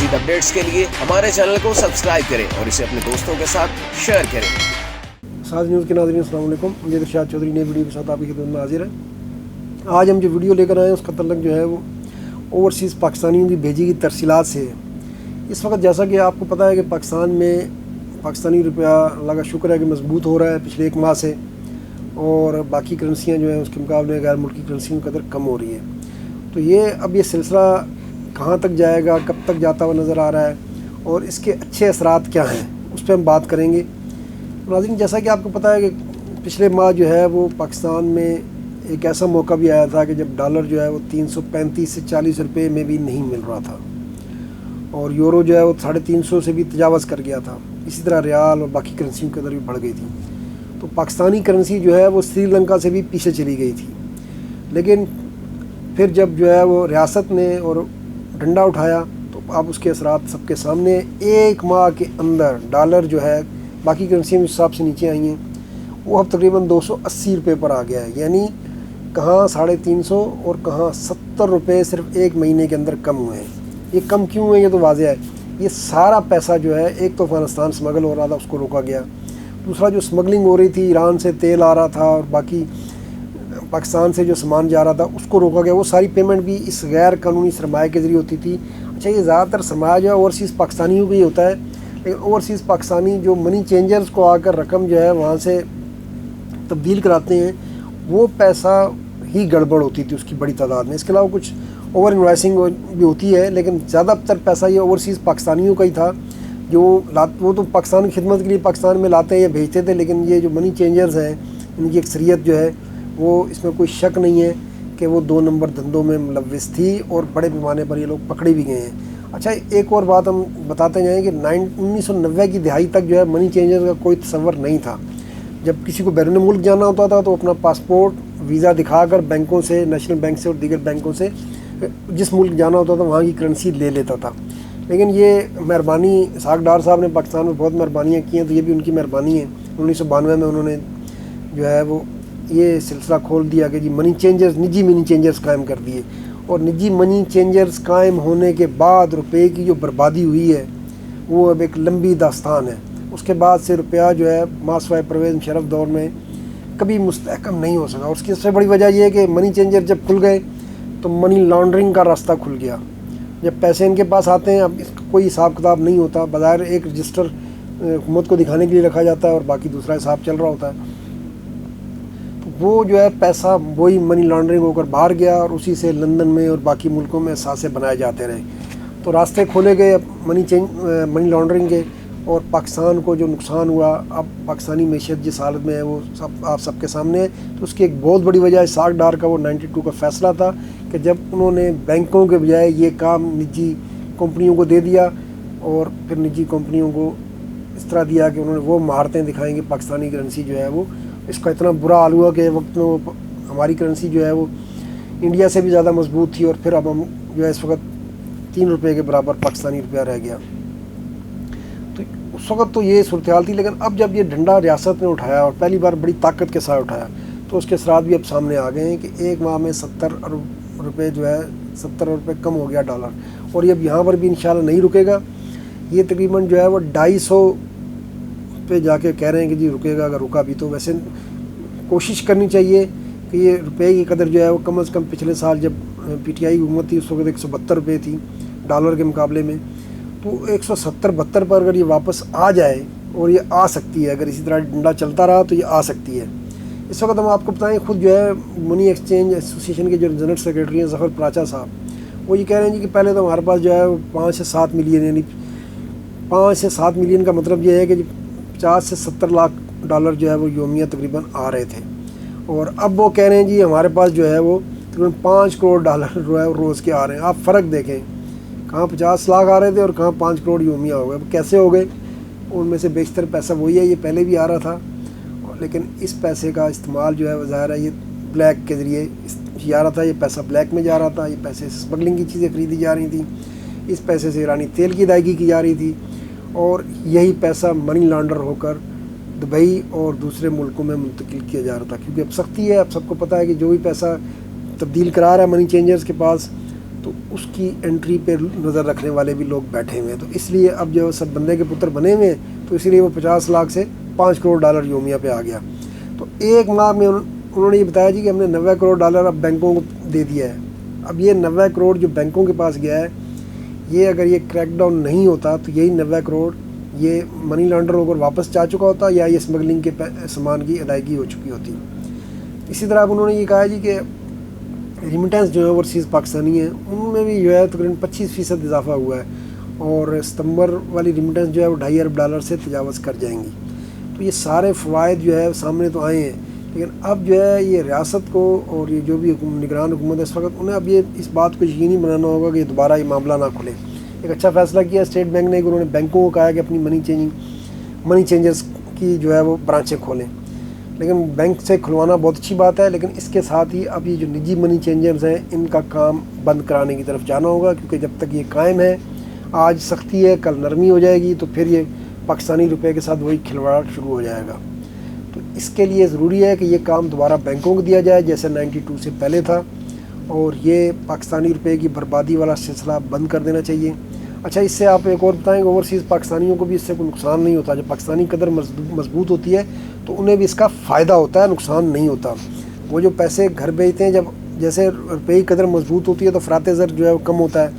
مزید اپڈیٹس کے لیے ہمارے چینل کو سبسکرائب کریں اور اسے اپنے دوستوں کے ساتھ شیئر کریں۔ ساز نیوز کے ناظرین السلام علیکم، مجھے ارشاد چودھری نئے ویڈیو کے ساتھ آپ کی خدمت میں حاضر ہے۔ آج ہم جو ویڈیو لے کر آئے ہیں اس کا تعلق جو ہے وہ اوورسیز پاکستانیوں کی بھیجی گئی ترسیلات سے ہے۔ اس وقت جیسا کہ آپ کو پتہ ہے کہ پاکستان میں پاکستانی روپیہ اللہ کا شکر ہے کہ مضبوط ہو رہا ہے پچھلے ایک ماہ سے، اور باقی کرنسیاں جو ہیں اس کے مقابلے غیر ملکی کرنسیوں کی قدر کم ہو رہی ہے۔ تو اب یہ سلسلہ کہاں تک جائے گا، کب تک جاتا ہوا نظر آ رہا ہے، اور اس کے اچھے اثرات کیا ہیں، اس پہ ہم بات کریں گے۔ ناظرین، جیسا کہ آپ کو پتہ ہے کہ پچھلے ماہ جو ہے وہ پاکستان میں ایک ایسا موقع بھی آیا تھا کہ جب ڈالر جو ہے وہ 335 سے 40 روپے میں بھی نہیں مل رہا تھا، اور یورو جو ہے وہ 350 سے بھی تجاوز کر گیا تھا۔ اسی طرح ریال اور باقی کرنسیوں کی قدر بھی بڑھ گئی تھی۔ تو پاکستانی کرنسی جو ہے وہ سری لنکا سے بھی پیچھے چلی گئی تھی، لیکن پھر جب جو ہے وہ ریاست نے اور ڈنڈا اٹھایا تو اب اس کے اثرات سب کے سامنے۔ ایک ماہ کے اندر ڈالر جو ہے باقی کرنسیوں کے حساب سے نیچے آئی ہیں، وہ اب تقریباً 280 روپے پر آ گیا ہے، یعنی کہاں 350 اور کہاں 70 روپے صرف ایک مہینے کے اندر کم ہوئے ہیں۔ یہ کم کیوں ہوئے یہ تو واضح ہے، یہ سارا پیسہ جو ہے ایک تو افغانستان سمگل ہو رہا تھا، اس کو روکا گیا۔ دوسرا جو سمگلنگ ہو رہی تھی، ایران سے تیل آ رہا تھا اور باقی پاکستان سے جو سامان جا رہا تھا اس کو روکا گیا۔ وہ ساری پیمنٹ بھی اس غیر قانونی سرمایہ کے ذریعے ہوتی تھی۔ اچھا، یہ زیادہ تر سرمایہ جو ہے اوورسیز پاکستانیوں کا ہی ہوتا ہے، لیکن اوورسیز پاکستانی جو منی چینجرز کو آ کر رقم جو ہے وہاں سے تبدیل کراتے ہیں، وہ پیسہ ہی گڑبڑ ہوتی تھی اس کی بڑی تعداد میں۔ اس کے علاوہ کچھ اوور انوائسنگ بھی ہوتی ہے، لیکن زیادہ تر پیسہ یہ اوورسیز پاکستانیوں کا ہی تھا، جو وہ تو پاکستان کی خدمت کے لیے پاکستان میں لاتے ہیں یا بھیجتے تھے، لیکن یہ جو منی چینجرز ہیں ان کی اکثریت جو ہے وہ، اس میں کوئی شک نہیں ہے کہ وہ 2 نمبر دھندوں میں ملوث تھی، اور بڑے پیمانے پر یہ لوگ پکڑے بھی گئے ہیں۔ اچھا، ایک اور بات ہم بتاتے جائیں کہ 1990 کی دہائی تک جو ہے منی چینجر کا کوئی تصور نہیں تھا۔ جب کسی کو بیرون ملک جانا ہوتا تھا تو اپنا پاسپورٹ ویزا دکھا کر بینکوں سے، نیشنل بینک سے اور دیگر بینکوں سے جس ملک جانا ہوتا تھا وہاں کی کرنسی لے لیتا تھا۔ لیکن یہ مہربانی اسحاق ڈار صاحب نے پاکستان میں بہت مہربانیاں کی ہیں، تو یہ بھی ان کی مہربانی ہے۔ 1992 میں انہوں نے جو ہے وہ یہ سلسلہ کھول دیا کہ جی منی چینجرز، نجی منی چینجرز قائم کر دیے، اور نجی منی چینجرز قائم ہونے کے بعد روپے کی جو بربادی ہوئی ہے وہ اب ایک لمبی داستان ہے۔ اس کے بعد سے روپیہ جو ہے ماسوائے پرویز مشرف دور میں کبھی مستحکم نہیں ہو سکا۔ اور اس کی سب سے بڑی وجہ یہ ہے کہ منی چینجر جب کھل گئے تو منی لانڈرنگ کا راستہ کھل گیا۔ جب پیسے ان کے پاس آتے ہیں، اب اس کا کوئی حساب کتاب نہیں ہوتا، بظاہر ایک رجسٹر حکومت کو دکھانے کے لیے رکھا جاتا ہے اور باقی دوسرا حساب چل رہا ہوتا ہے۔ تو وہ جو ہے پیسہ وہی منی لانڈرنگ ہو کر باہر گیا، اور اسی سے لندن میں اور باقی ملکوں میں اثاثے بنائے جاتے رہے۔ تو راستے کھولے گئے اب منی لانڈرنگ کے، اور پاکستان کو جو نقصان ہوا، اب پاکستانی معیشت جس حالت میں ہے وہ آپ سب کے سامنے ہے۔ تو اس کی ایک بہت بڑی وجہ اسحاق ڈار کا وہ 92 کا فیصلہ تھا کہ جب انہوں نے بینکوں کے بجائے یہ کام نجی کمپنیوں کو دے دیا، اور پھر نجی کمپنیوں کو اس طرح دیا کہ انہوں نے وہ مہارتیں دکھائیں گے پاکستانی کرنسی جو ہے وہ، اس کا اتنا برا حال ہوا کہ وقت میں وہ ہماری کرنسی جو ہے وہ انڈیا سے بھی زیادہ مضبوط تھی، اور پھر اب ہم جو ہے اس وقت 3 روپے کے برابر پاکستانی روپیہ رہ گیا۔ تو اس وقت تو یہ صورتحال تھی، لیکن اب جب یہ ڈنڈا ریاست نے اٹھایا اور پہلی بار بڑی طاقت کے ساتھ اٹھایا، تو اس کے اثرات بھی اب سامنے آ گئے ہیں کہ ایک ماہ میں 70 ارب روپے جو ہے 70 روپے کم ہو گیا ڈالر، اور یہ اب یہاں پر بھی انشاءاللہ نہیں رکے گا۔ یہ تقریباً جو ہے وہ 250 پہ جا کے کہہ رہے ہیں کہ جی رکے گا، اگر رکا بھی تو ویسے کوشش کرنی چاہیے کہ یہ روپے کی قدر جو ہے وہ کم از کم پچھلے سال جب پی ٹی آئی حکومت تھی اس وقت 172 روپے تھی ڈالر کے مقابلے میں، تو 170-72 پر اگر یہ واپس آ جائے، اور یہ آ سکتی ہے اگر اسی طرح ڈنڈا چلتا رہا تو یہ آ سکتی ہے۔ اس وقت ہم آپ کو بتائیں، خود جو ہے منی ایکسچینج ایسوسیشن کے جو جنرل سیکریٹری ہیں ظفر پراچا صاحب، وہ یہ کہہ رہے ہیں جی کہ پہلے تو ہمارے پاس جو ہے 5 سے 7 ملین، یعنی 5 سے 7 ملین کا مطلب یہ ہے کہ 50 سے 70 لاکھ ڈالر جو ہے وہ یومیہ تقریباً آ رہے تھے، اور اب وہ کہہ رہے ہیں جی ہمارے پاس جو ہے وہ تقریباً 5 کروڑ ڈالر جو ہے روز کے آ رہے ہیں۔ آپ فرق دیکھیں، کہاں 50 لاکھ آ رہے تھے اور کہاں 5 کروڑ یومیہ ہو گئے۔ اب کیسے ہو گئے؟ ان میں سے بیشتر پیسہ وہی ہے، یہ پہلے بھی آ رہا تھا، لیکن اس پیسے کا استعمال جو ہے وہ ظاہر ہے یہ بلیک کے ذریعے جا رہا تھا، یہ پیسہ بلیک میں جا رہا تھا، یہ پیسے سے اسمگلنگ کی چیزیں خریدی جا رہی تھیں، اس پیسے سے ایرانی تیل کی ادائیگی کی جا رہی تھی، اور یہی پیسہ منی لانڈر ہو کر دبئی اور دوسرے ملکوں میں منتقل کیا جا رہا تھا۔ کیونکہ اب سختی ہے، اب سب کو پتہ ہے کہ جو بھی پیسہ تبدیل کرا رہا ہے منی چینجرز کے پاس، تو اس کی انٹری پہ نظر رکھنے والے بھی لوگ بیٹھے ہوئے ہیں. تو اس لیے اب جو سب بندے کے پتر بنے ہوئے ہیں تو اسی لیے وہ 50 لاکھ سے 5 کروڑ ڈالر یومیہ پہ آ گیا. تو ایک ماہ میں انہوں نے یہ بتایا جی کہ ہم نے 90 کروڑ ڈالر اب بینکوں کو دے دیا ہے. اب یہ 90 کروڑ جو بینکوں کے پاس گیا ہے، یہ اگر یہ کریک ڈاؤن نہیں ہوتا تو یہی 90 کروڑ یہ منی لانڈر ہو کر واپس جا چکا ہوتا یا یہ اسمگلنگ کے سامان کی ادائیگی ہو چکی ہوتی. اسی طرح اب انہوں نے یہ کہا جی کہ ریمیٹنس جو ہے اوورسیز پاکستانی ہیں ان میں بھی جو ہے تقریباً 25% اضافہ ہوا ہے، اور ستمبر والی ریمیٹنس جو ہے وہ 2.5 ارب ڈالر سے تجاوز کر جائیں گی. تو یہ سارے فوائد جو ہے سامنے تو آئے ہیں، لیکن اب جو ہے یہ ریاست کو اور یہ جو بھی نگران حکومت ہے اس وقت، انہیں اب یہ اس بات کو یقینی بنانا ہوگا کہ دوبارہ یہ معاملہ نہ کھلے. ایک اچھا فیصلہ کیا اسٹیٹ بینک نے کہ انہوں نے بینکوں کو کہا کہ اپنی منی چینجرز کی جو ہے وہ برانچیں کھولیں. لیکن بینک سے کھلوانا بہت اچھی بات ہے، لیکن اس کے ساتھ ہی اب یہ جو نجی منی چینجرز ہیں ان کا کام بند کرانے کی طرف جانا ہوگا، کیونکہ جب تک یہ قائم ہے، آج سختی ہے کل نرمی ہو جائے گی، تو پھر یہ پاکستانی روپے کے ساتھ وہی کھلواڑ شروع ہو جائے گا. تو اس کے لیے ضروری ہے کہ یہ کام دوبارہ بینکوں کو دیا جائے جیسے 92 سے پہلے تھا، اور یہ پاکستانی روپے کی بربادی والا سلسلہ بند کر دینا چاہیے. اچھا، اس سے آپ ایک اور بتائیں کہ اوورسیز پاکستانیوں کو بھی اس سے کوئی نقصان نہیں ہوتا. جب پاکستانی قدر مضبوط ہوتی ہے تو انہیں بھی اس کا فائدہ ہوتا ہے، نقصان نہیں ہوتا. وہ جو پیسے گھر بھیجتے ہیں، جب جیسے روپے کی قدر مضبوط ہوتی ہے تو افراط زر جو ہے وہ کم ہوتا ہے.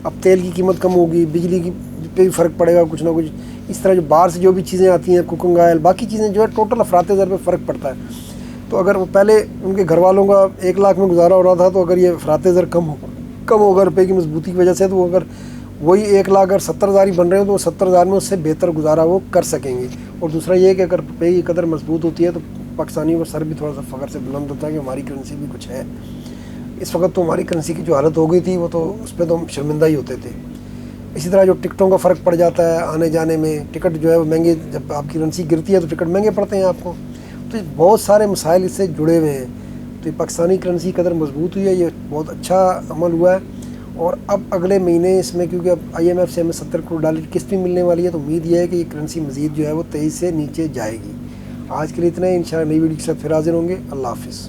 اب تیل کی قیمت کم ہوگی، بجلی کی پہ بھی فرق پڑے گا کچھ نہ کچھ. اس طرح جو باہر سے جو بھی چیزیں آتی ہیں، کوکنگ آئل، باقی چیزیں جو ہے ٹوٹل افراط زر پہ فرق پڑتا ہے. تو اگر وہ پہلے ان کے گھر والوں کا 1 لاکھ میں گزارا ہو رہا تھا، تو اگر یہ افراط زر کم ہوگا روپے کی مضبوطی کی وجہ سے، تو وہ اگر وہی 1 لاکھ اگر 70,000 ہی بن رہے ہیں تو وہ 70,000 میں اس سے بہتر گزارا وہ کر سکیں گے. اور دوسرا یہ کہ اگر روپے کی قدر مضبوط ہوتی ہے تو پاکستانیوں کا سر بھی تھوڑا سا فخر سے بلند ہوتا ہے کہ ہماری کرنسی بھی کچھ ہے. اس وقت تو ہماری کرنسی کی جو حالت ہو گئی تھی وہ تو اس پہ تو ہم شرمندہ ہی ہوتے تھے. اسی طرح جو ٹکٹوں کا فرق پڑ جاتا ہے آنے جانے میں، ٹکٹ جو ہے وہ مہنگے، جب آپ کی کرنسی گرتی ہے تو ٹکٹ مہنگے پڑتے ہیں آپ کو. تو بہت سارے مسائل اس سے جڑے ہوئے ہیں. تو یہ پاکستانی کرنسی قدر مضبوط ہوئی ہے، یہ بہت اچھا عمل ہوا ہے. اور اب اگلے مہینے اس میں، کیونکہ اب IMF سے ہمیں 70 کروڑ ڈالر کی قسط بھی ملنے والی ہے، تو امید یہ ہے کہ یہ کرنسی مزید جو ہے وہ 23 سے نیچے جائے گی. آج کے لیے اتنا ہی، انشاءاللہ نئی ویڈیو کے ساتھ پھر حاضر ہوں گے. اللہ حافظ.